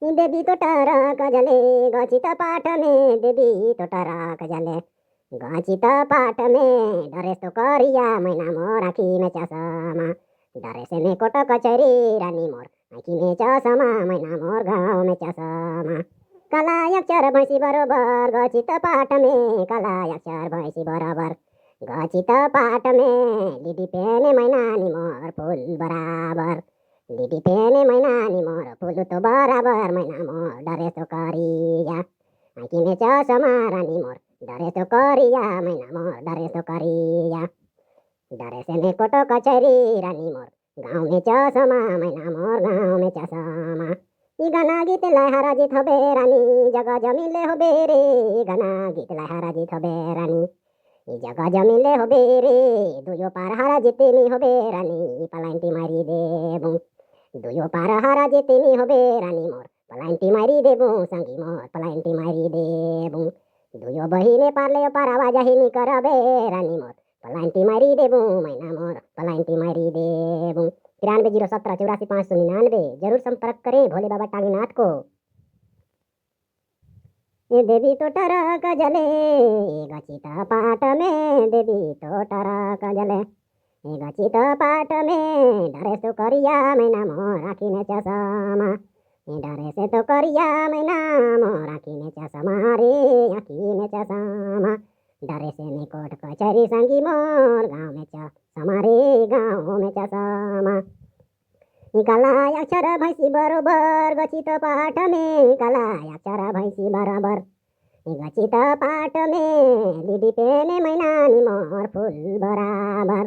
দেবী তো টারা কাজলে গচিত পাঠ মে দেবী তো টারা কাজলে गचित पाठ में डरे तो करिया मैना मोर आखी में चसमा डरे से में कोट कचरी रानी मोर आखी में चसमा मैना मोर गाँव में चसमा कला अक्षर भैंसी बरोबर गचित पाठ में कला अक्षर भैंसी बराबर गचित पाठ में दीदी पेने मैना नि मोर फूल बराबर दीदी पेने मैना नि मोर फूल तो बराबर मैना मोर डरे तो करिया आखी में चसमा रानी मोर डरे तो करिया मैना मोर डरे तो करिया डरे से में कोटो कचरी रानी मोर गाँव में चसमा मैना मोर गाँव में चसमा ई गाना गीत लहरा जीत होबे रानी जगह जमीले होबे रे गाना गीत लहरा जीत होबे रानी ई जगह जमीले होबे रे दुयो पार हारा जितनी होबे रानी पलांटी मारी देबू दुयो पार हारा जितनी होबे रानी मोर पलांटी मारी देबू संगी मोर पलांटी मारी देबू दुयो बहिने पारले पारावा जहिनी करबे रानी मोर पलांटी मारी देबू मैना मोर पलांटी मारी देबू 93 017 84 599 जरूर संपर्क करें भोले बाबा टांगीनाथ को। ये देवी तो टरक जले गचित पाट में देवी तो टरक जले गचित पाट में डरे तो करिया मैना मोर आखी में चसमा डरे से तो करिया मैना मोर आखी में चसमा रे आखी में चसमा डरे से में कोट कचरी संगी मोर गाँव में चसमा रे गाँव में चसमा कला अक्षर भैंसी बरोबर गचित पाठ में कला अक्षर भैंसी बराबर गचित पाठ में दीदी पेने मैना नि मोर फूल बराबर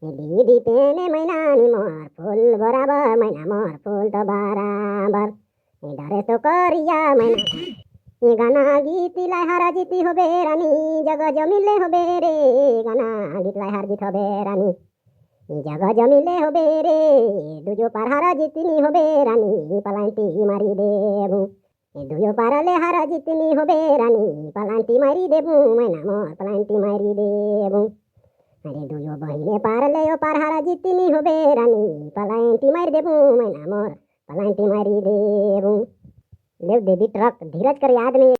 दीदी पेने मैना नि मोर फूल बराबर मैना मोर फूल तो बराबर डरे तो करिया मैना ये गाना गीत लहरा जीती होबे रानी जगह जमीले होबे रे गाना गीत लहरा जीत होबे रानी जगह जमीले होबे रे दुजो पार हारा जितनी होबे रानी पलांटी मारी देबू दुयो पार ले हारा जितनी होबे रानी पलांटी मारी देबू मैना मोर पलांटी मारी देबू अरे दुयो बहिने पार ले पार हारा जितनी होबे रानी पलांटी मारी देबू मैना मोर पलांटी मारी देबू ले देवी ट्रक धीरज कर याद में